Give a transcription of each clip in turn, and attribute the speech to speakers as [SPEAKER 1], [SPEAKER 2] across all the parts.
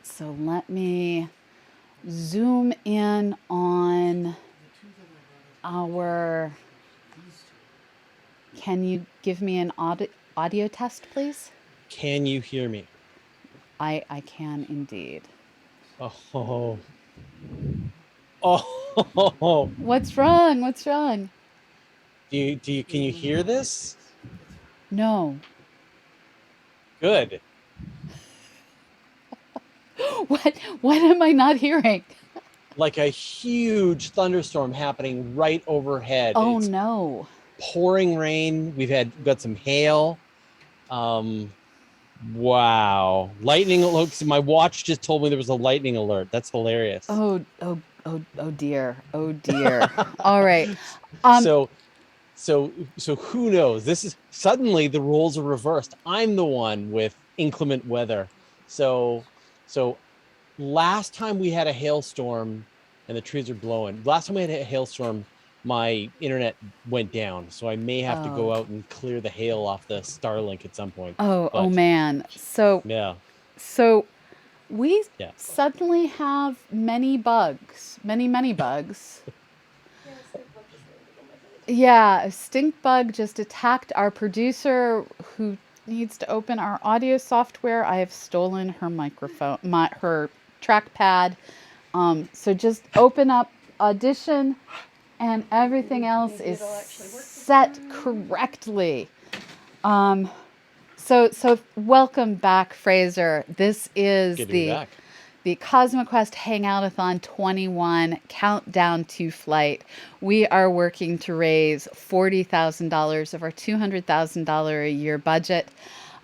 [SPEAKER 1] right, so let me zoom in on our... Can you give me an audio test, please?
[SPEAKER 2] Can you hear me?
[SPEAKER 1] I can indeed.
[SPEAKER 2] Oh. Oh.
[SPEAKER 1] What's wrong? What's wrong?
[SPEAKER 2] Can you hear this?
[SPEAKER 1] No.
[SPEAKER 2] Good.
[SPEAKER 1] What am I not hearing?
[SPEAKER 2] Like a huge thunderstorm happening right overhead.
[SPEAKER 1] Oh,
[SPEAKER 2] it's
[SPEAKER 1] no.
[SPEAKER 2] pouring rain. We've got some hail. Wow. Lightning looks. My watch just told me there was a lightning alert. That's hilarious.
[SPEAKER 1] Oh dear. Oh dear. All right.
[SPEAKER 2] So who knows? This is suddenly the roles are reversed. I'm the one with inclement weather. So last time we had a hailstorm and the trees are blowing. Last time we had a hailstorm, my internet went down. So I may have to go out and clear the hail off the Starlink at some point.
[SPEAKER 1] Oh man. So
[SPEAKER 2] yeah.
[SPEAKER 1] So we suddenly have many bugs. Many bugs. Yeah, a stink bug just attacked our producer who needs to open our audio software. I have stolen her microphone, her trackpad. So just open up Audition and everything else is set correctly. So welcome back, Fraser. This is the CosmoQuest Hangout-a-thon 21 Countdown to Flight. We are working to raise $40,000 of our $200,000 a year budget.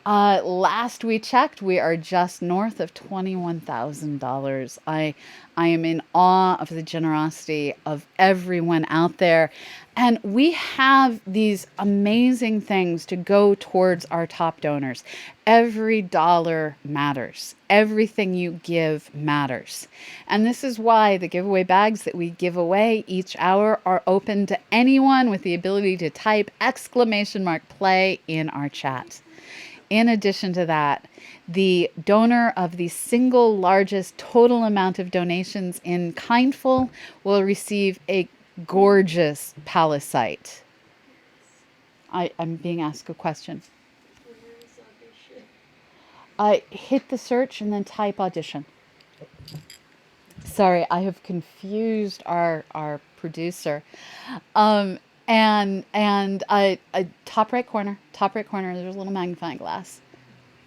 [SPEAKER 1] Last we checked, we are just north of $21,000. I am in awe of the generosity of everyone out there. And we have these amazing things to go towards our top donors. Every dollar matters. Everything you give matters. And this is why the giveaway bags that we give away each hour are open to anyone with the ability to type !play in our chat. In addition to that, the donor of the single largest total amount of donations in Kindful will receive a gorgeous palisite. I'm being asked a question. Hit the search and then type audition. Sorry, I have confused our producer. And top right corner, there's a little magnifying glass.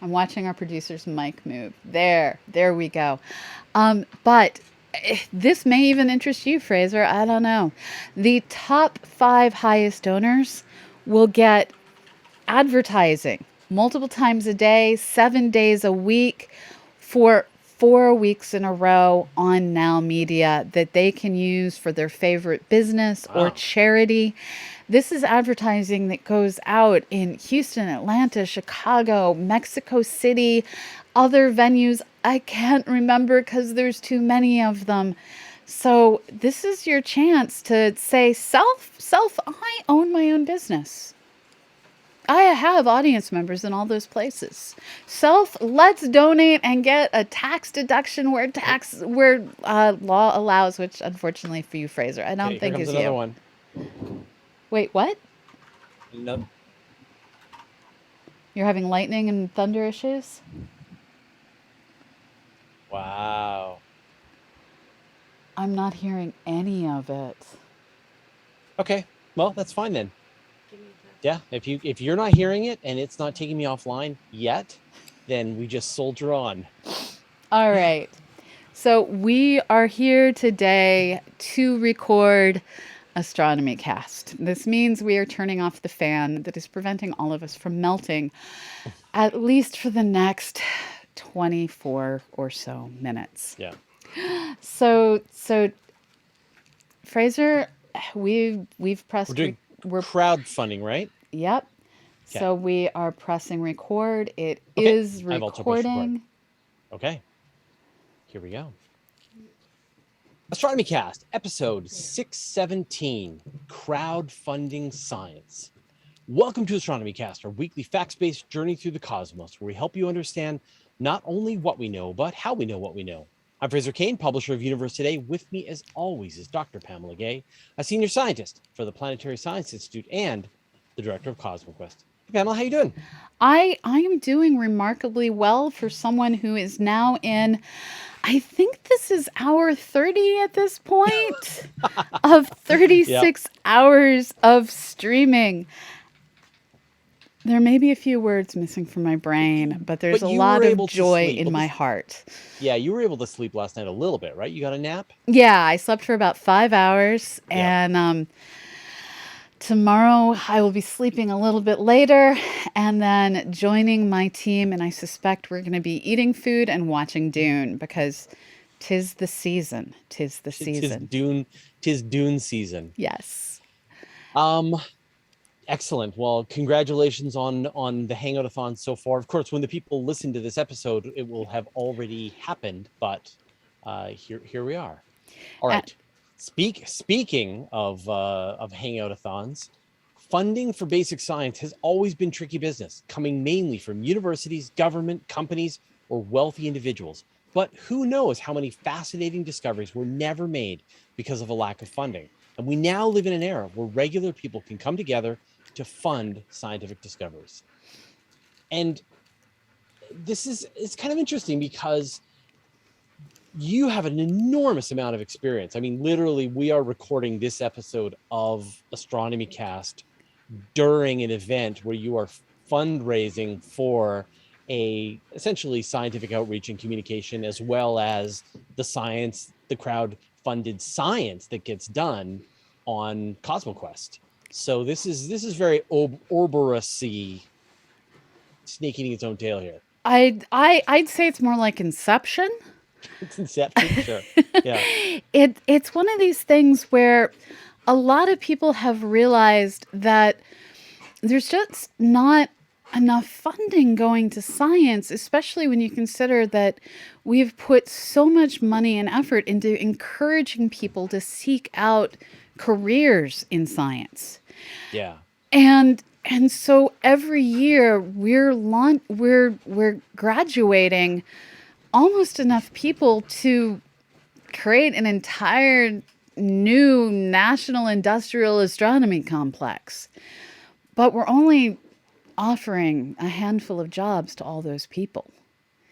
[SPEAKER 1] I'm watching our producer's mic move. There we go. But this may even interest you, Fraser. I don't know. The top 5 highest donors will get advertising multiple times a day, 7 days a week for 4 weeks in a row on Now Media that they can use for their favorite business or charity. This is advertising that goes out in Houston, Atlanta, Chicago, Mexico City, other venues. I can't remember because there's too many of them. So this is your chance to say, I own my own business. I have audience members in all those places. Let's donate and get a tax deduction where law allows, which unfortunately for you, Fraser, I don't think is you.
[SPEAKER 2] Another one.
[SPEAKER 1] Wait, what?
[SPEAKER 2] No.
[SPEAKER 1] You're having lightning and thunder issues?
[SPEAKER 2] Wow.
[SPEAKER 1] I'm not hearing any of it.
[SPEAKER 2] Okay, well, that's fine then. Yeah, if you're not hearing it and it's not taking me offline yet, then we just soldier on.
[SPEAKER 1] All right. So we are here today to record Astronomy Cast. This means we are turning off the fan that is preventing all of us from melting, at least for the next 24 or so minutes.
[SPEAKER 2] Yeah.
[SPEAKER 1] So Fraser, we've pressed.
[SPEAKER 2] We're crowdfunding, right?
[SPEAKER 1] Yep. Okay. So we are pressing record. It is recording. I've also pressed record.
[SPEAKER 2] Okay. Here we go. Astronomy Cast, episode 617, Crowdfunding Science. Welcome to Astronomy Cast, our weekly facts-based journey through the cosmos, where we help you understand not only what we know, but how we know what we know. I'm Fraser Cain, publisher of Universe Today. With me, as always, is Dr. Pamela Gay, a senior scientist for the Planetary Science Institute and the director of CosmoQuest. Hey, Pamela, how you doing?
[SPEAKER 1] I am doing remarkably well for someone who is now in, I think this is hour 30 at this point, of 36 hours of streaming. There may be a few words missing from my brain, but there's a lot of joy in my heart.
[SPEAKER 2] Yeah, you were able to sleep last night a little bit, right? You got a nap?
[SPEAKER 1] Yeah, I slept for about 5 hours, and tomorrow I will be sleeping a little bit later and then joining my team, and I suspect we're going to be eating food and watching Dune because 'tis the season. 'Tis the season.
[SPEAKER 2] Tis Dune season.
[SPEAKER 1] Yes.
[SPEAKER 2] Excellent. Well, congratulations on the Hangout-a-thon so far. Of course, when the people listen to this episode, it will have already happened, but here we are. All right. Speaking of Hangout-a-thons, funding for basic science has always been tricky business, coming mainly from universities, government, companies, or wealthy individuals. But who knows how many fascinating discoveries were never made because of a lack of funding. And we now live in an era where regular people can come together to fund scientific discoveries. And it's kind of interesting because you have an enormous amount of experience. I mean, literally, we are recording this episode of Astronomy Cast during an event where you are fundraising for essentially scientific outreach and communication, as well as the crowd-funded science that gets done on CosmoQuest. So this is very Ouroboros-y, snake eating its own tail here.
[SPEAKER 1] I'd say it's more like Inception.
[SPEAKER 2] It's Inception, sure. Yeah.
[SPEAKER 1] It's one of these things where a lot of people have realized that there's just not enough funding going to science, especially when you consider that we've put so much money and effort into encouraging people to seek out careers in science.
[SPEAKER 2] Yeah.
[SPEAKER 1] And so every year we're graduating almost enough people to create an entire new national industrial astronomy complex. But we're only offering a handful of jobs to all those people.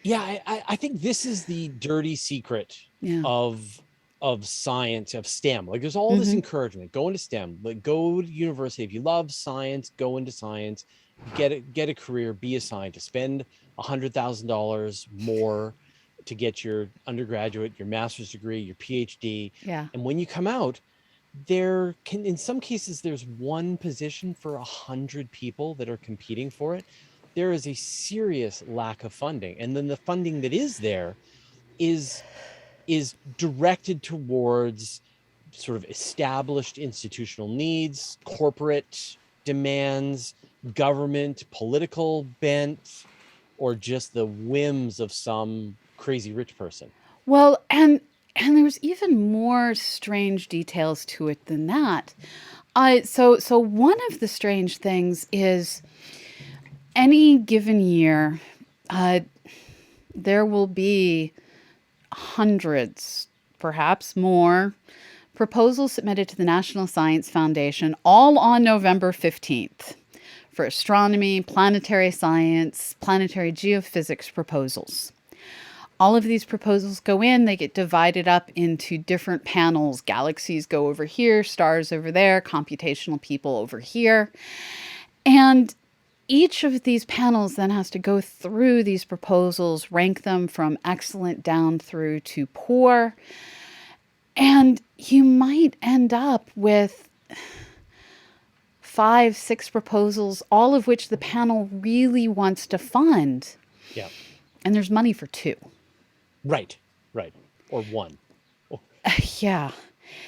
[SPEAKER 2] Yeah, I think this is the dirty secret of science, of STEM. Like, there's all this encouragement, go into STEM, like go to university. If you love science, go into science, get a career, be a scientist, spend $100,000 more to get your undergraduate, your master's degree, your PhD.
[SPEAKER 1] Yeah.
[SPEAKER 2] And when you come out, in some cases, there's one position for 100 people that are competing for it. There is a serious lack of funding. And then the funding that is there is directed towards sort of established institutional needs, corporate demands, government, political bent, or just the whims of some crazy rich person.
[SPEAKER 1] Well, and there's even more strange details to it than that. So one of the strange things is any given year, there will be hundreds, perhaps more, proposals submitted to the National Science Foundation, all on November 15th, for astronomy, planetary science, planetary geophysics proposals. All of these proposals go in, they get divided up into different panels. Galaxies go over here, stars over there, computational people over here. And each of these panels then has to go through these proposals, rank them from excellent down through to poor. And you might end up with 5, 6 proposals, all of which the panel really wants to fund.
[SPEAKER 2] Yeah.
[SPEAKER 1] And there's money for 2.
[SPEAKER 2] Right. Or 1.
[SPEAKER 1] Yeah.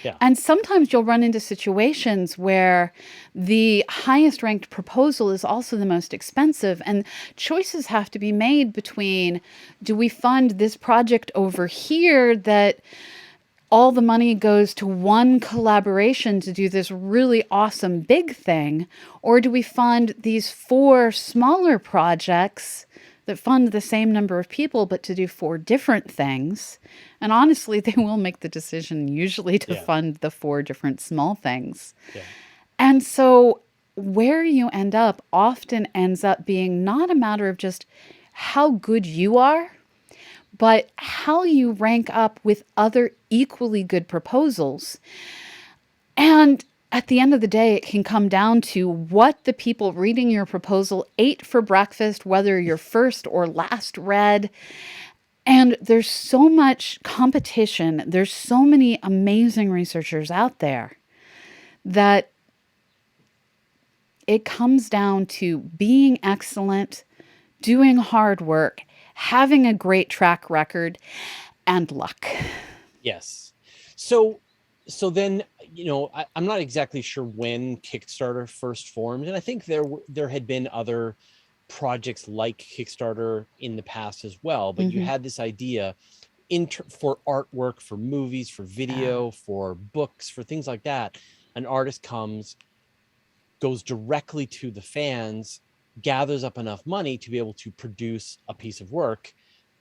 [SPEAKER 2] Yeah.
[SPEAKER 1] And sometimes you'll run into situations where the highest ranked proposal is also the most expensive, and choices have to be made between, do we fund this project over here that all the money goes to one collaboration to do this really awesome big thing, or do we fund these 4 smaller projects that fund the same number of people, but to do 4 different things. And honestly, they will make the decision usually to fund the 4 different small things.
[SPEAKER 2] Yeah.
[SPEAKER 1] And so where you end up often ends up being not a matter of just how good you are, but how you rank up with other equally good proposals. And at the end of the day, it can come down to what the people reading your proposal ate for breakfast, whether you're first or last read. And there's so much competition. There's so many amazing researchers out there that it comes down to being excellent, doing hard work, having a great track record, and luck.
[SPEAKER 2] Yes. So then, I'm not exactly sure when Kickstarter first formed, and I think there had been other projects like Kickstarter in the past as well, but you had this idea for artwork, for movies, for video, for books, for things like that. An artist goes directly to the fans, gathers up enough money to be able to produce a piece of work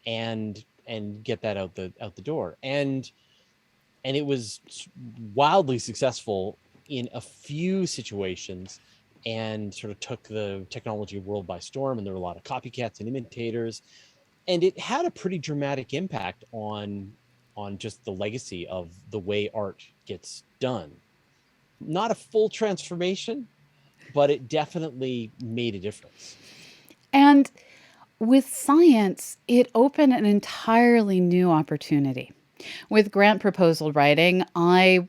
[SPEAKER 2] and get that out the door. And it was wildly successful in a few situations and sort of took the technology world by storm. And there were a lot of copycats and imitators. And it had a pretty dramatic impact on just the legacy of the way art gets done. Not a full transformation, but it definitely made a difference.
[SPEAKER 1] And with science, it opened an entirely new opportunity. With grant proposal writing, I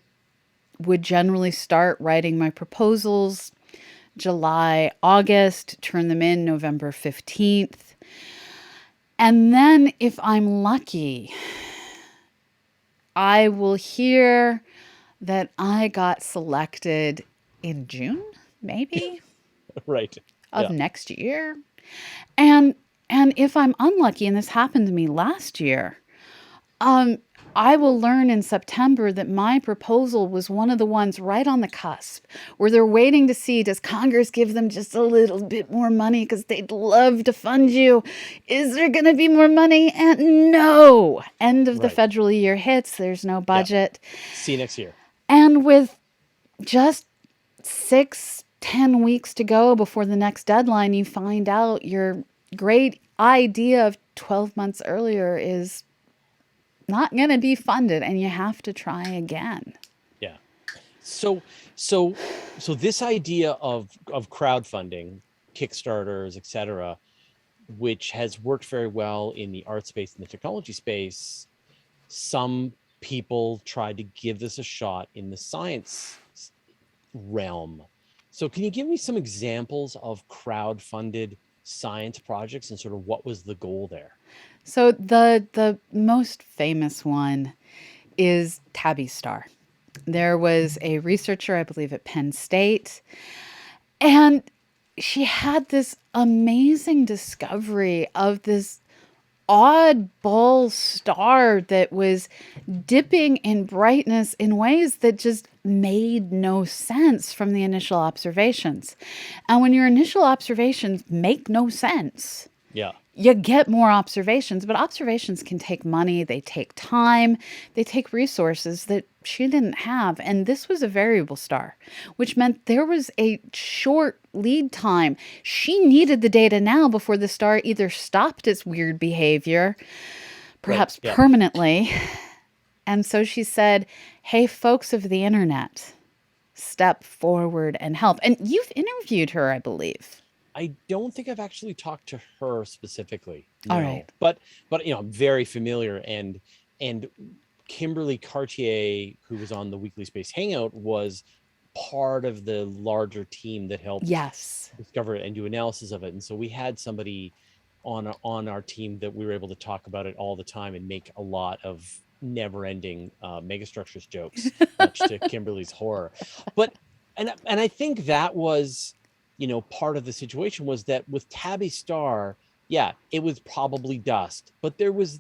[SPEAKER 1] would generally start writing my proposals July, August, turn them in November 15th. And then if I'm lucky, I will hear that I got selected in June, maybe,
[SPEAKER 2] right,
[SPEAKER 1] of next year. And if I'm unlucky, and this happened to me last year, I will learn in September that my proposal was one of the ones right on the cusp where they're waiting to see, does Congress give them just a little bit more money because they'd love to fund you? Is there going to be more money? And no, end of the federal year hits. There's no budget.
[SPEAKER 2] See you next year.
[SPEAKER 1] And with just 6-10 weeks to go before the next deadline, you find out your great idea of 12 months earlier is not going to be funded and you have to try again.
[SPEAKER 2] Yeah. So this idea of crowdfunding, Kickstarters, etc., which has worked very well in the art space and the technology space, some people tried to give this a shot in the science realm. So can you give me some examples of crowd-funded science projects and sort of what was the goal there?
[SPEAKER 1] So the most famous one is Tabby Star. There was a researcher, I believe at Penn State, and she had this amazing discovery of this oddball star that was dipping in brightness in ways that just made no sense from the initial observations. And when your initial observations make no sense, you get more observations, but observations can take money, they take time, they take resources that she didn't have. And this was a variable star, which meant there was a short lead time. She needed the data now before the star either stopped its weird behavior, perhaps permanently. And so she said, hey, folks of the internet, step forward and help. And you've interviewed her, I believe.
[SPEAKER 2] I don't think I've actually talked to her specifically.
[SPEAKER 1] No. All right.
[SPEAKER 2] But I'm very familiar, and Kimberly Cartier, who was on the Weekly Space Hangout, was part of the larger team that helped discover it and do analysis of it. And so we had somebody on our team that we were able to talk about it all the time and make a lot of never-ending megastructures jokes, much to Kimberly's horror. But and I think that was, part of the situation was that with Tabby Star, it was probably dust, but there was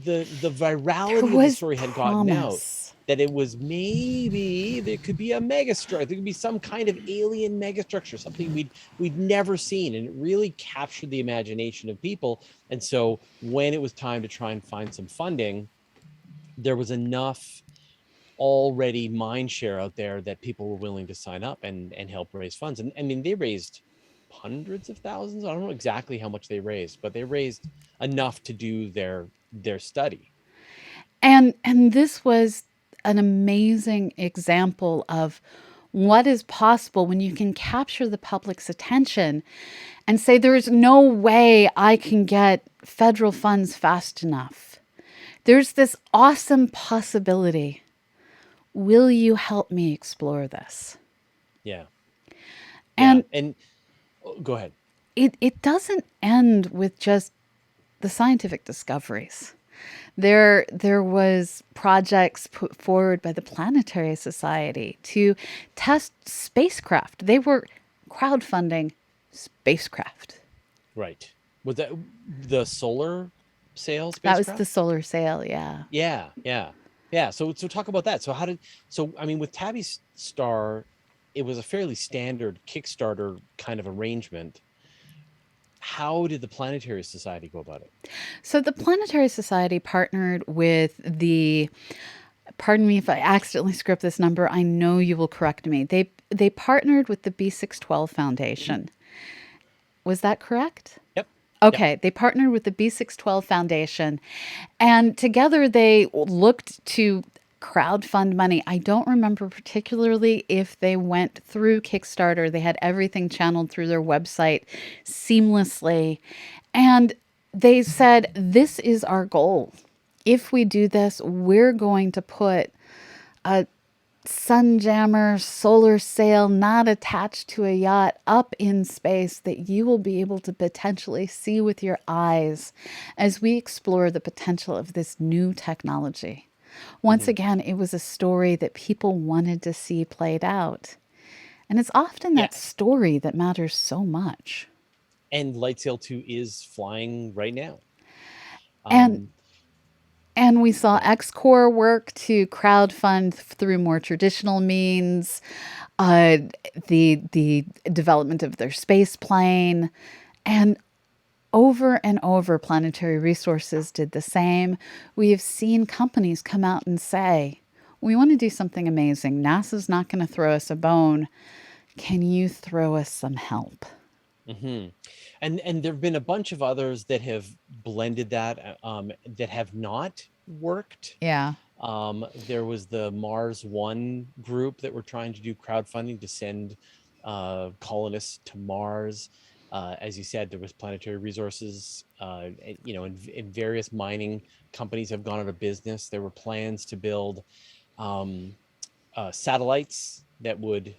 [SPEAKER 2] the virality of the story had gotten out. that it was maybe there could be a megastructure, there could be some kind of alien megastructure, something we'd never seen, and it really captured the imagination of people. And so when it was time to try and find some funding, there was enough already mind share out there that people were willing to sign up and help raise funds. And I mean, they raised hundreds of thousands. I don't know exactly how much they raised, but they raised enough to do their study.
[SPEAKER 1] And this was an amazing example of what is possible when you can capture the public's attention and say, there is no way I can get federal funds fast enough. There's this awesome possibility. Will you help me explore this?
[SPEAKER 2] Yeah.
[SPEAKER 1] And
[SPEAKER 2] go ahead.
[SPEAKER 1] It doesn't end with just the scientific discoveries. There was projects put forward by the Planetary Society to test spacecraft. They were crowdfunding spacecraft.
[SPEAKER 2] Right. Was that the solar sail spacecraft?
[SPEAKER 1] That was the solar sail, yeah.
[SPEAKER 2] Yeah. So talk about that. So I mean, with Tabby's Star, it was a fairly standard Kickstarter kind of arrangement. How did the Planetary Society go about it?
[SPEAKER 1] So the Planetary Society partnered with pardon me if I accidentally script this number, I know you will correct me. They partnered with the B612 Foundation. Was that correct?
[SPEAKER 2] Yep.
[SPEAKER 1] Okay,
[SPEAKER 2] yep.
[SPEAKER 1] They partnered with the B612 Foundation, and together they looked to crowdfund money. I don't remember particularly if they went through Kickstarter. They had everything channeled through their website seamlessly. And they said, this is our goal. If we do this, we're going to put a sunjammer solar sail not attached to a yacht up in space that you will be able to potentially see with your eyes as we explore the potential of this new technology. Once again, it was a story that people wanted to see played out. And it's often that story that matters so much.
[SPEAKER 2] And Lightsail 2 is flying right now.
[SPEAKER 1] And we saw X-Corps work to crowdfund through more traditional means, the development of their space plane, and over and over, Planetary Resources did the same. We have seen companies come out and say, we want to do something amazing. NASA's not going to throw us a bone. Can you throw us some help?
[SPEAKER 2] Mm-hmm. And there have been a bunch of others that have blended that, that have not worked.
[SPEAKER 1] Yeah.
[SPEAKER 2] There was the Mars One group that were trying to do crowdfunding to send colonists to Mars. As you said, there was Planetary Resources, and various mining companies have gone out of business. There were plans to build satellites that would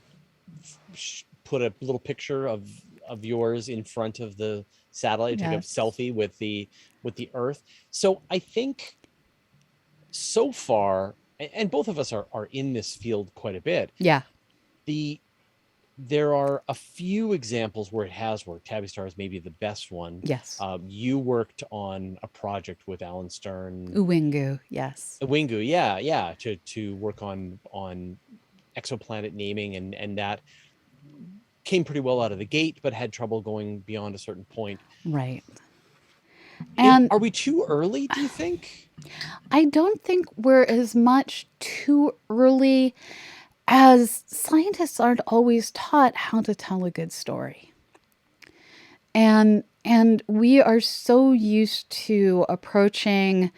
[SPEAKER 2] put a little picture of yours in front of the satellite, take a selfie with the Earth. So I think so far, and both of us are in this field quite a bit.
[SPEAKER 1] Yeah.
[SPEAKER 2] There are a few examples where it has worked. Tabby Star is maybe the best one.
[SPEAKER 1] Yes.
[SPEAKER 2] You worked on a project with Alan Stern.
[SPEAKER 1] Uwingu, yes.
[SPEAKER 2] Uwingu, yeah. To work on exoplanet naming, and that came pretty well out of the gate, but had trouble going beyond a certain point.
[SPEAKER 1] Right. And
[SPEAKER 2] are we too early, do you think?
[SPEAKER 1] I don't think we're as much too early as scientists aren't always taught how to tell a good story. And we are so used to approaching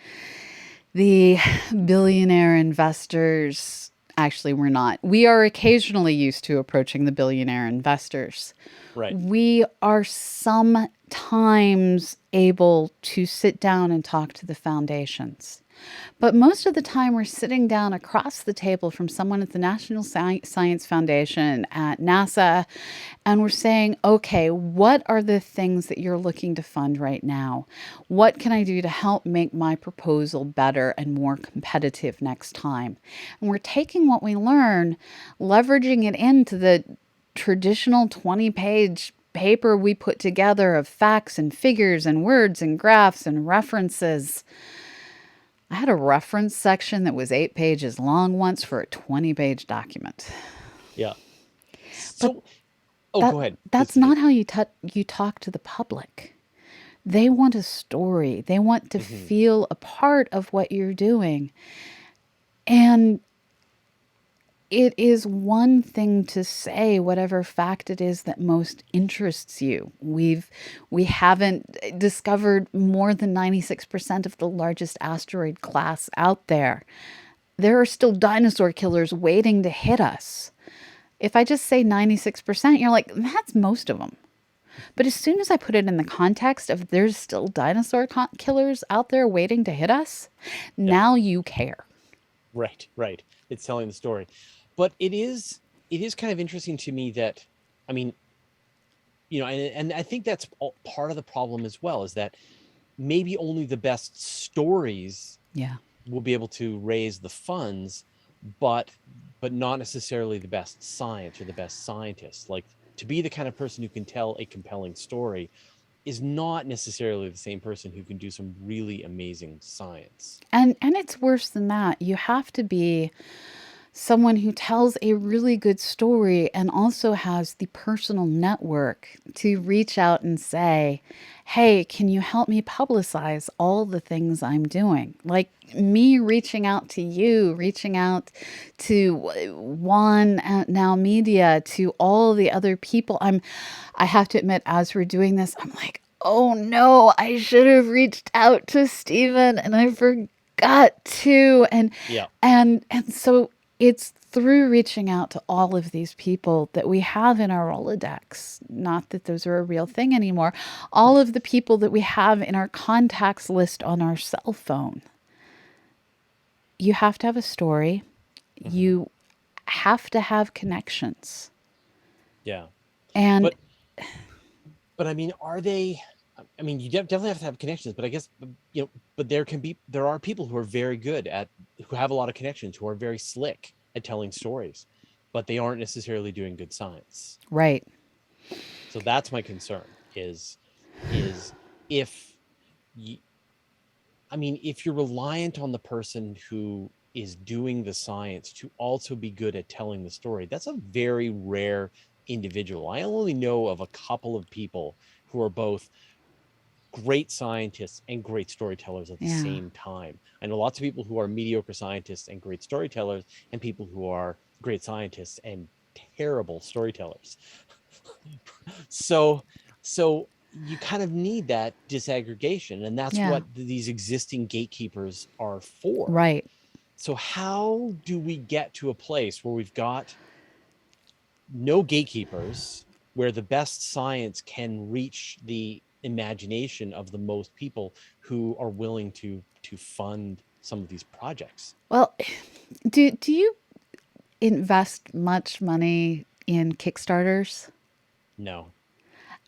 [SPEAKER 1] the billionaire investors. Actually, we're not. We are occasionally used to approaching the billionaire investors.
[SPEAKER 2] Right.
[SPEAKER 1] We are sometimes able to sit down and talk to the foundations. But most of the time, we're sitting down across the table from someone at the National Science Foundation at NASA, and we're saying, okay, what are the things that you're looking to fund right now? What can I do to help make my proposal better and more competitive next time? And we're taking what we learn, leveraging it into the traditional 20-page paper we put together of facts and figures and words and graphs and references. I had a reference section that was 8 pages long once for a 20-page document.
[SPEAKER 2] Yeah.
[SPEAKER 1] But
[SPEAKER 2] So, oh,
[SPEAKER 1] that
[SPEAKER 2] go ahead. Please
[SPEAKER 1] that's
[SPEAKER 2] continue.
[SPEAKER 1] not how you talk to the public. They want a story. They want to
[SPEAKER 2] Hmm.
[SPEAKER 1] feel a part of what you're doing. And it is one thing to say whatever fact it is that most interests you. We haven't discovered more than 96% of the largest asteroid class out there. There are still dinosaur killers waiting to hit us. If I just say 96%, you're like, that's most of them. But as soon as I put it in the context of there's still killers out there waiting to hit us,
[SPEAKER 2] Yeah.
[SPEAKER 1] now you care.
[SPEAKER 2] Right. Right. It's telling the story, but it is kind of interesting to me that, I mean, and I think that's part of the problem as well, is that maybe only the best stories
[SPEAKER 1] Yeah.
[SPEAKER 2] will be able to raise the funds, but not necessarily the best science or the best scientists. Like, to be the kind of person who can tell a compelling story is not necessarily the same person who can do some really amazing science.
[SPEAKER 1] And it's worse than that. You have to be someone who tells a really good story and also has the personal network to reach out and say, hey, can you help me publicize all the things I'm doing? Like me reaching out to you, reaching out to Juan at Now Media, to all the other people. I have to admit, as we're doing this, I'm like, oh no, I should have reached out to Stephen and I forgot to.
[SPEAKER 2] Yeah.
[SPEAKER 1] And so it's through reaching out to all of these people that we have in our Rolodex, not that those are a real thing anymore, all of the people that we have in our contacts list on our cell phone. You have to have a story.
[SPEAKER 2] Hmm.
[SPEAKER 1] You have to have connections.
[SPEAKER 2] Yeah.
[SPEAKER 1] And
[SPEAKER 2] But I mean, are they? I mean, you definitely have to have connections, but I guess, but there are people who are very good at, who have a lot of connections, who are very slick at telling stories, but they aren't necessarily doing good science.
[SPEAKER 1] right.
[SPEAKER 2] So that's my concern, is if you, I mean, if you're reliant on the person who is doing the science to also be good at telling the story, that's a very rare individual. I only know of a couple of people who are both great scientists and great storytellers at the
[SPEAKER 1] Yeah.
[SPEAKER 2] same time. I know lots of people who are mediocre scientists and great storytellers, and people who are great scientists and terrible storytellers. So you kind of need that disaggregation, and that's
[SPEAKER 1] Yeah.
[SPEAKER 2] what these existing gatekeepers are for.
[SPEAKER 1] Right.
[SPEAKER 2] So how do we get to a place where we've got no gatekeepers, where the best science can reach the imagination of the most people who are willing to fund some of these projects?
[SPEAKER 1] Well, do you invest much money in Kickstarters?
[SPEAKER 2] No.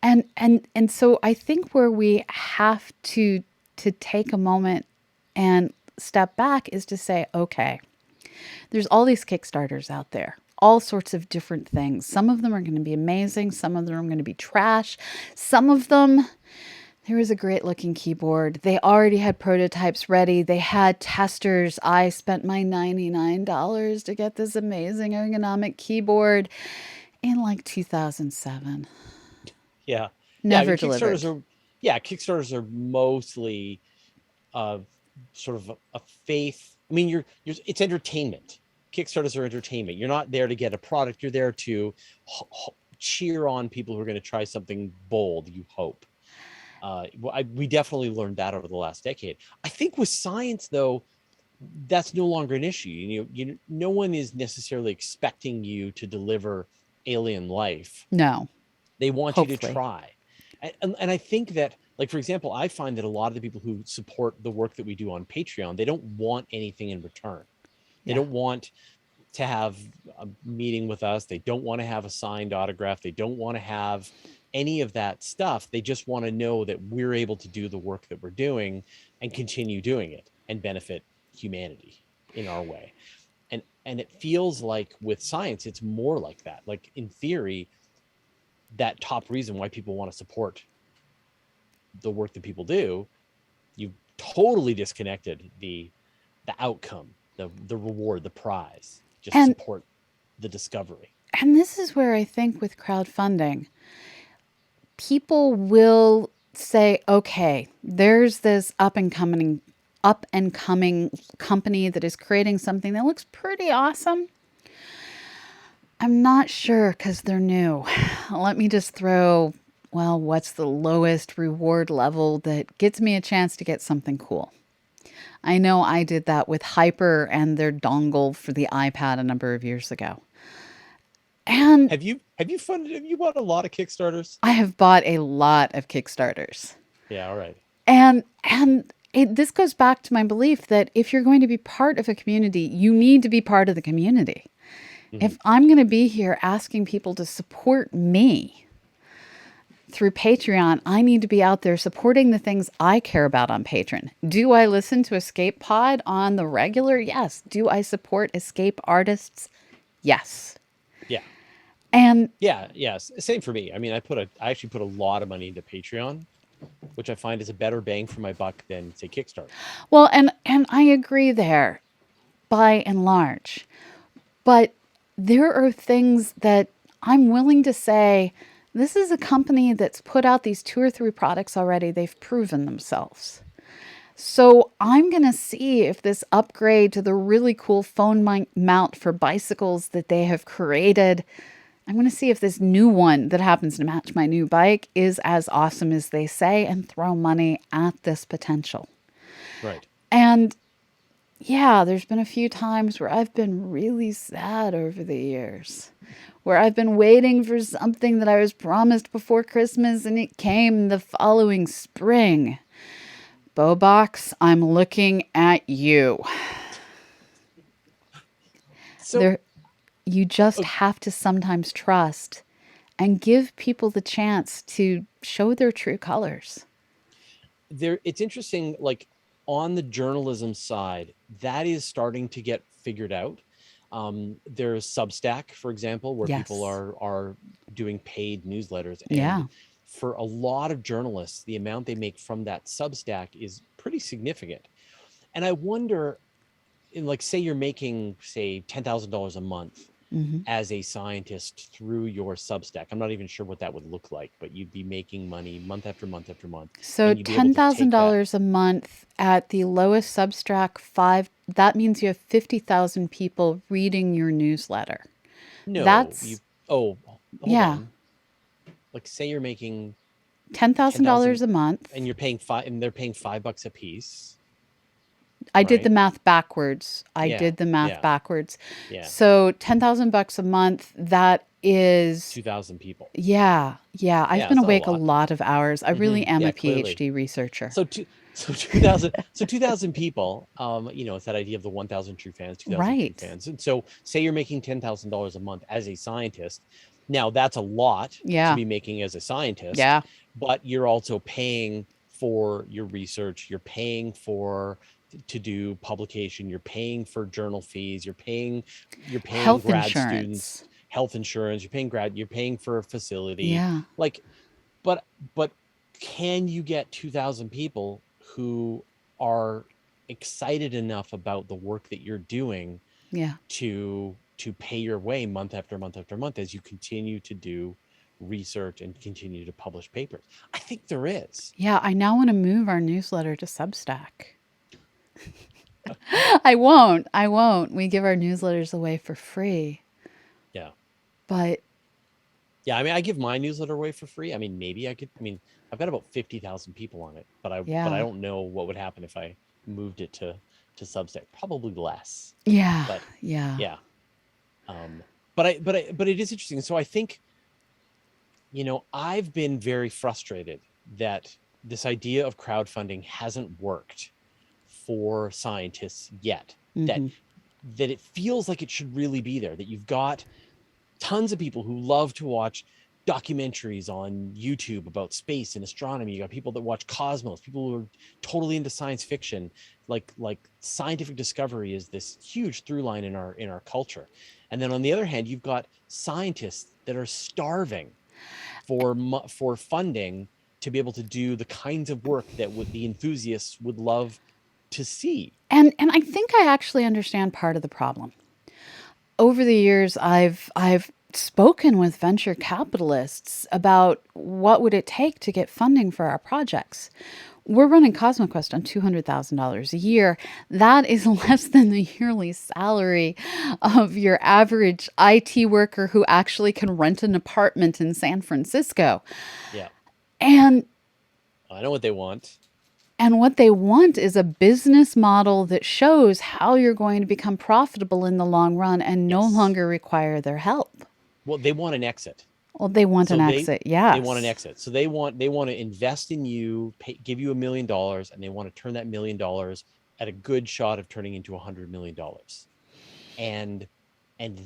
[SPEAKER 1] And so I think where we have to take a moment and step back is to say, okay, there's all these Kickstarters out there, all sorts of different things. Some of them are going to be amazing, some of them are going to be trash. Some of them, there was a great looking keyboard. They already had prototypes ready. They had testers. I spent my $99 to get this amazing ergonomic keyboard in like 2007.
[SPEAKER 2] Yeah. Yeah, I
[SPEAKER 1] Never
[SPEAKER 2] mean,
[SPEAKER 1] delivered.
[SPEAKER 2] Kickstarters are mostly uh sort of a faith. I mean, you're it's entertainment. Kickstarters are entertainment. You're not there to get a product, you're there to cheer on people who are going to try something bold, you hope. We definitely learned that over the last decade. I think with science, though, that's no longer an issue. No one is necessarily expecting you to deliver alien life.
[SPEAKER 1] No,
[SPEAKER 2] They want you to
[SPEAKER 1] hopefully.
[SPEAKER 2] try. And I think that, like, for example, I find that a lot of the people who support the work that we do on Patreon, they don't want anything in return. They
[SPEAKER 1] Yeah.
[SPEAKER 2] don't want to have a meeting with us. They don't want to have a signed autograph. They don't want to have any of that stuff. They just want to know that we're able to do the work that we're doing and continue doing it and benefit humanity in our way. And it feels like with science, it's more like that. Like, in theory, that top reason why people want to support the work that people do, you've totally disconnected the the outcome, the reward, the prize. Just
[SPEAKER 1] And
[SPEAKER 2] support the discovery.
[SPEAKER 1] and this is where I think with crowdfunding, people will say, okay, there's this up and coming company that is creating something that looks pretty awesome. I'm not sure because they're new. Let me just throw, well, what's the lowest reward level that gets me a chance to get something cool? I know I did that with Hyper and their dongle for the iPad a number of years ago. And
[SPEAKER 2] Have you bought a lot of Kickstarters?
[SPEAKER 1] I have bought a lot of Kickstarters.
[SPEAKER 2] Yeah, all right.
[SPEAKER 1] This goes back to my belief that if you're going to be part of a community, you need to be part of the community.
[SPEAKER 2] Mm-hmm.
[SPEAKER 1] If I'm going to be here asking people to support me through Patreon, I need to be out there supporting the things I care about on Patreon. Do I listen to Escape Pod on the regular? Yes. Do I support escape artists? Yes.
[SPEAKER 2] Yeah.
[SPEAKER 1] And
[SPEAKER 2] yes. Same for me. I mean, I actually put a lot of money into Patreon, which I find is a better bang for my buck than, say, Kickstarter.
[SPEAKER 1] well, and I agree there by and large. But there are things that I'm willing to say, this is a company that's put out these 2 or 3 products already. They've proven themselves. So I'm going to see if this upgrade to the really cool phone mount for bicycles that they have created, I'm going to see if this new one that happens to match my new bike is as awesome as they say and throw money at this potential.
[SPEAKER 2] Right.
[SPEAKER 1] And yeah, there's been a few times where I've been really sad over the years, where I've been waiting for something that I was promised before Christmas and it came the following spring. Bobox, I'm looking at you.
[SPEAKER 2] So
[SPEAKER 1] you just have to sometimes trust and give people the chance to show their true colors.
[SPEAKER 2] It's interesting, like on the journalism side, that is starting to get figured out. There's Substack, for example, where people are doing paid newsletters. And for a lot of journalists, the amount they make from that Substack is pretty significant. And I wonder, like, say you're making, say, $10,000 a month as a scientist through your Substack. I'm not even sure what that would look like, but you'd be making money month after month after month.
[SPEAKER 1] So $10,000 a month at the lowest Substack 5, that means you have 50,000 people reading your newsletter.
[SPEAKER 2] No, hold on. Like, say you're making
[SPEAKER 1] $10,000 a month,
[SPEAKER 2] and you're paying they're paying $5 a piece.
[SPEAKER 1] I did the math backwards. Yeah. So $10,000 a month, that is
[SPEAKER 2] 2,000 people.
[SPEAKER 1] Yeah. I've been awake a lot of hours. I really am a PhD
[SPEAKER 2] clearly.
[SPEAKER 1] researcher.
[SPEAKER 2] So 2,000 people, it's that idea of the 1,000 true fans, 2,000 true fans. And so say you're making $10,000 a month as a scientist. Now that's a lot to be making as a scientist.
[SPEAKER 1] Yeah.
[SPEAKER 2] But you're also paying for your research. You're paying to do publication. You're paying for journal fees. You're paying
[SPEAKER 1] health
[SPEAKER 2] grad
[SPEAKER 1] insurance.
[SPEAKER 2] Students health insurance. You're paying for a facility.
[SPEAKER 1] Yeah.
[SPEAKER 2] Like, but can you get 2,000 people who are excited enough about the work that you're doing to pay your way month after month after month as you continue to do research and continue to publish papers? I think there is.
[SPEAKER 1] Yeah, I now want to move our newsletter to Substack. I won't. We give our newsletters away for free.
[SPEAKER 2] Yeah.
[SPEAKER 1] But
[SPEAKER 2] yeah, I mean, I give my newsletter away for free. I mean, maybe I could. I mean, I've got about 50,000 people on it, but I don't know what would happen if I moved it to Substack. Probably less.
[SPEAKER 1] Yeah.
[SPEAKER 2] But
[SPEAKER 1] yeah.
[SPEAKER 2] But it is interesting. So I think, I've been very frustrated that this idea of crowdfunding hasn't worked for scientists yet. That it feels like it should really be there. That you've got tons of people who love to watch documentaries on YouTube about space and astronomy. You got people that watch Cosmos, people who are totally into science fiction. Like scientific discovery is this huge through line in our culture. And then on the other hand, you've got scientists that are starving for funding to be able to do the kinds of work that the enthusiasts would love to see.
[SPEAKER 1] And I think I actually understand part of the problem. Over the years, I've spoken with venture capitalists about what would it take to get funding for our projects. We're running CosmoQuest on $200,000 a year. That is less than the yearly salary of your average IT worker who actually can rent an apartment in San Francisco.
[SPEAKER 2] Yeah.
[SPEAKER 1] And
[SPEAKER 2] I know what they want.
[SPEAKER 1] And what they want is a business model that shows how you're going to become profitable in the long run and no longer require their help.
[SPEAKER 2] Well, they want an exit.
[SPEAKER 1] Well, they want an exit, yes.
[SPEAKER 2] They want an exit. So they want to invest in you, give you $1 million, and they want to turn that $1 million at a good shot of turning into $100 million. And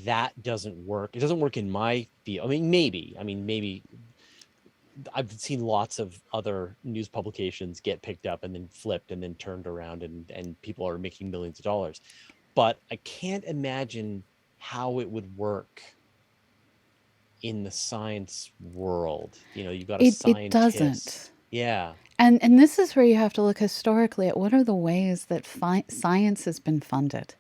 [SPEAKER 2] that doesn't work. It doesn't work in my field. I mean, maybe I've seen lots of other news publications get picked up and then flipped and then turned around and people are making millions of dollars. But I can't imagine how it would work in the science world. You've got a scientist. It
[SPEAKER 1] doesn't.
[SPEAKER 2] Yeah.
[SPEAKER 1] And this is where you have to look historically at what are the ways that science has been funded.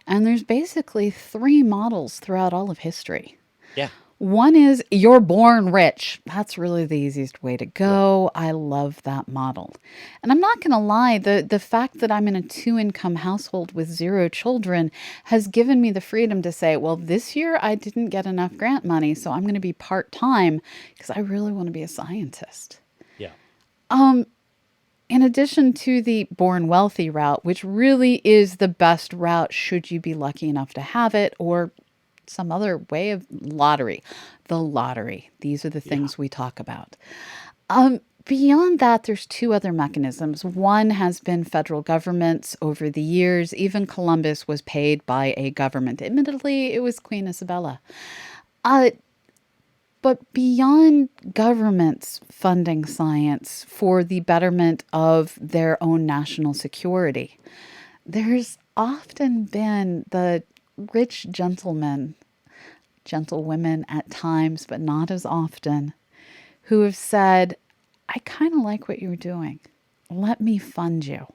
[SPEAKER 1] And there's basically 3 models throughout all of history.
[SPEAKER 2] Yeah.
[SPEAKER 1] One is you're born rich. That's really the easiest way to go. Right. I love that model. And I'm not going to lie, the fact that I'm in a 2-income household with 0 children has given me the freedom to say, well, this year I didn't get enough grant money, so I'm going to be part-time because I really want to be a scientist.
[SPEAKER 2] Yeah.
[SPEAKER 1] In addition to the born wealthy route, which really is the best route should you be lucky enough to have it, or some other way of lottery. The lottery. These are the things we talk about. Beyond that, there's 2 other mechanisms. One has been federal governments over the years. Even Columbus was paid by a government. Admittedly, it was Queen Isabella. But beyond governments funding science for the betterment of their own national security, there's often been the rich gentlewomen at times, but not as often, who have said, I kind of like what you're doing. Let me fund you.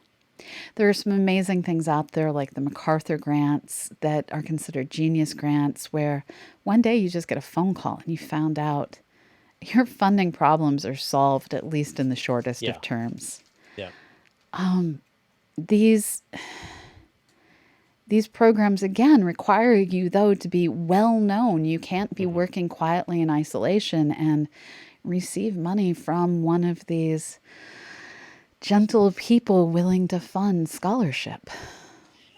[SPEAKER 1] There are some amazing things out there like the MacArthur grants that are considered genius grants, where one day you just get a phone call and you found out your funding problems are solved, at least in the shortest of terms.
[SPEAKER 2] Yeah.
[SPEAKER 1] These programs, again, require you, though, to be well known. You can't be working quietly in isolation and receive money from one of these gentle people willing to fund scholarship.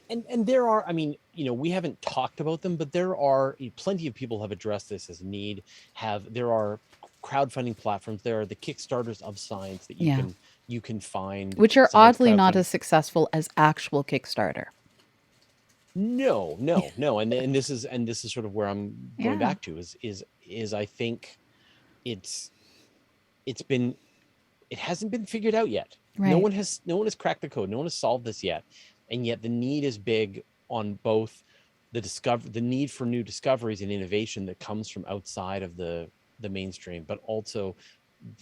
[SPEAKER 2] And there are, we haven't talked about them, but there are plenty of people have addressed this as a need. There are crowdfunding platforms. There are the Kickstarters of science that you can find,
[SPEAKER 1] which are oddly not as successful as actual Kickstarter.
[SPEAKER 2] No, and this is sort of where I'm going back to is I think it hasn't been figured out yet. Right. No one has cracked the code. No one has solved this yet, and yet the need is big on both the need for new discoveries and innovation that comes from outside of the mainstream, but also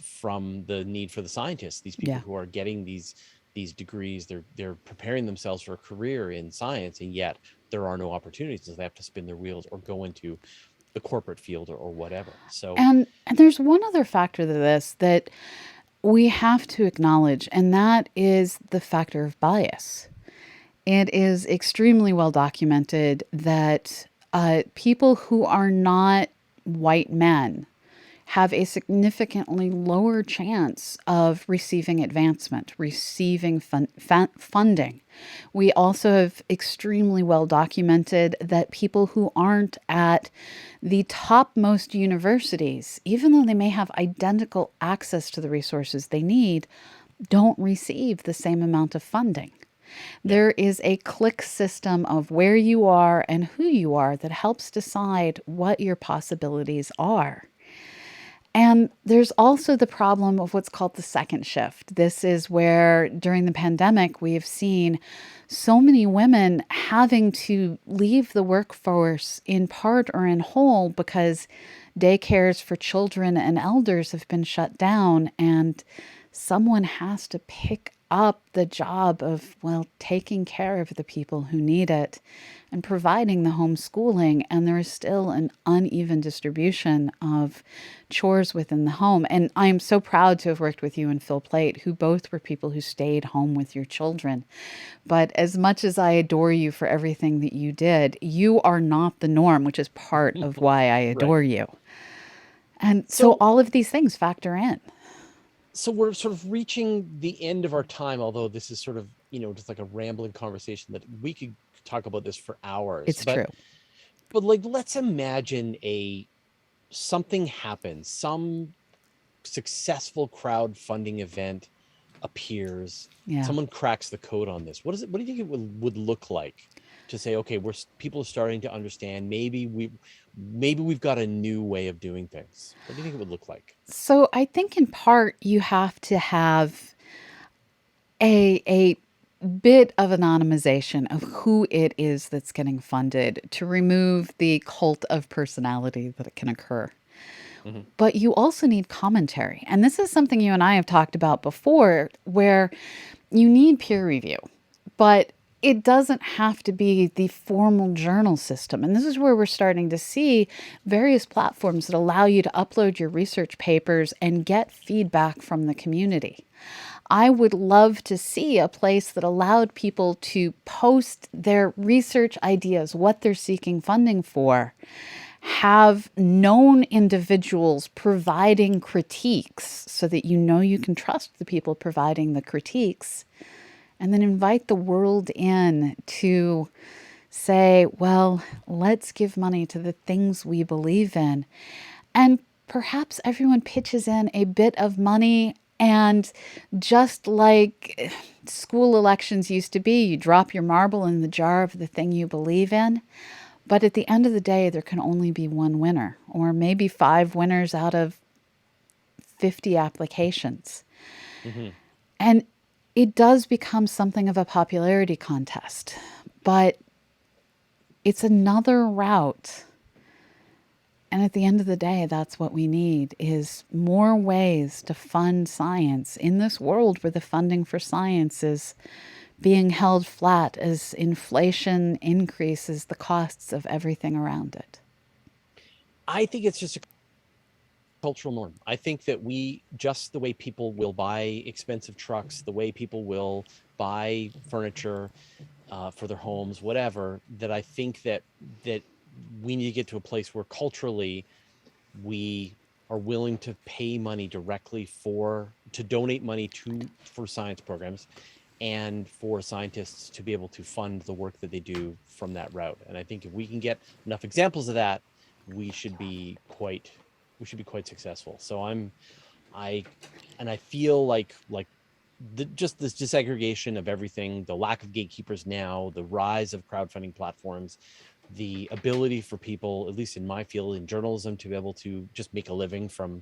[SPEAKER 2] from the need for the scientists, these people who are getting these degrees, they're preparing themselves for a career in science, and yet there are no opportunities, so they have to spin their wheels or go into the corporate field or whatever. So
[SPEAKER 1] and there's one other factor to this that we have to acknowledge, and that is the factor of bias. It is extremely well documented that people who are not white men have a significantly lower chance of receiving advancement, receiving funding. We also have extremely well documented that people who aren't at the topmost universities, even though they may have identical access to the resources they need, don't receive the same amount of funding. There is a click system of where you are and who you are that helps decide what your possibilities are. And there's also the problem of what's called the second shift. This is where during the pandemic, we have seen so many women having to leave the workforce in part or in whole because daycares for children and elders have been shut down, and someone has to pick up the job of, well, taking care of the people who need it and providing the homeschooling. And there is still an uneven distribution of chores within the home. And I am so proud to have worked with you and Phil Plait, who both were people who stayed home with your children. But as much as I adore you for everything that you did, you are not the norm, which is part of why I
[SPEAKER 2] Right.
[SPEAKER 1] adore you. And so
[SPEAKER 2] So
[SPEAKER 1] all of these things factor in.
[SPEAKER 2] so we're sort of reaching the end of our time, although this is sort of, just like a rambling conversation that we could talk about this for hours.
[SPEAKER 1] It's true.
[SPEAKER 2] But like, let's imagine something happens, some successful crowdfunding event appears,
[SPEAKER 1] Yeah.
[SPEAKER 2] someone cracks the code on this. What do you think it would look like to say, okay, people are starting to understand, maybe we've got a new way of doing things? What do you think it would look like?
[SPEAKER 1] So I think in part you have to have a bit of anonymization of who it is that's getting funded to remove the cult of personality that can occur.
[SPEAKER 2] Mm-hmm.
[SPEAKER 1] But you also need commentary. And this is something you and I have talked about before, where you need peer review, but it doesn't have to be the formal journal system. And this is where we're starting to see various platforms that allow you to upload your research papers and get feedback from the community. I would love to see a place that allowed people to post their research ideas, what they're seeking funding for, have known individuals providing critiques so that you know you can trust the people providing the critiques, and then invite the world in to say, well, let's give money to the things we believe in. And perhaps everyone pitches in a bit of money. And just like school elections used to be, you drop your marble in the jar of the thing you believe in. But at the end of the day, there can only be one winner, or maybe 5 winners out of 50 applications.
[SPEAKER 2] Mm-hmm.
[SPEAKER 1] And it does become something of a popularity contest, but it's another route. And at the end of the day, that's what we need, is more ways to fund science in this world where the funding for science is being held flat as inflation increases the costs of everything around it.
[SPEAKER 2] I think it's just a cultural norm. I think that just the way people will buy expensive trucks, the way people will buy furniture for their homes, whatever, that I think that we need to get to a place where culturally we are willing to pay money directly to donate money for science programs, and for scientists to be able to fund the work that they do from that route. And I think if we can get enough examples of that, we should be quite successful. So I feel like just this disaggregation of everything, the lack of gatekeepers now, the rise of crowdfunding platforms, the ability for people, at least in my field in journalism, to be able to just make a living from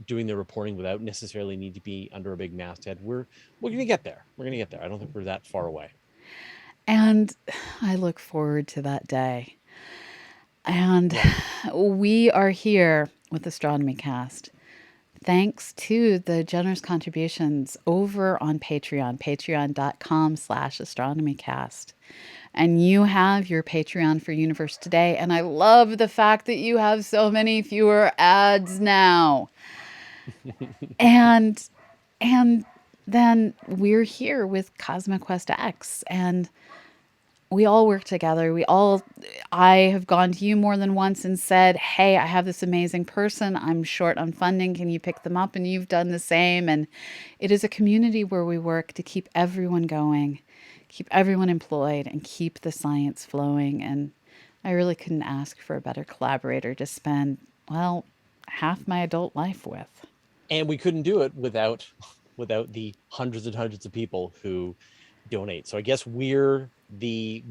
[SPEAKER 2] doing their reporting without necessarily need to be under a big masthead. We're going to get there. We're going to get there. I don't think we're that far away.
[SPEAKER 1] And I look forward to that day. And
[SPEAKER 2] Yeah.
[SPEAKER 1] we are here with Astronomy Cast, thanks to the generous contributions over on Patreon, patreon.com/astronomycast. And you have your Patreon for Universe Today. And I love the fact that you have so many fewer ads now. and and then we're here with CosmoQuest X, and we all work together. I have gone to you more than once and said, hey, I have this amazing person. I'm short on funding. Can you pick them up? And you've done the same. And it is a community where we work to keep everyone going, keep everyone employed, and keep the science flowing. And I really couldn't ask for a better collaborator to spend, well, half my adult life with.
[SPEAKER 2] And we couldn't do it without the hundreds and hundreds of people who donate. So I guess we're the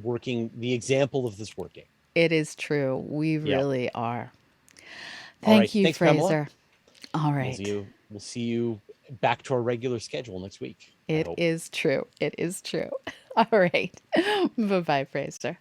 [SPEAKER 2] example of this working.
[SPEAKER 1] It is true. We
[SPEAKER 2] Yeah.
[SPEAKER 1] really are.
[SPEAKER 2] All right.
[SPEAKER 1] Thank you,
[SPEAKER 2] Thanks, Pamela.
[SPEAKER 1] Fraser. All right.
[SPEAKER 2] We'll see you back to our regular schedule next week. I
[SPEAKER 1] It
[SPEAKER 2] hope.
[SPEAKER 1] is true. It is true. All right. Bye bye, Fraser.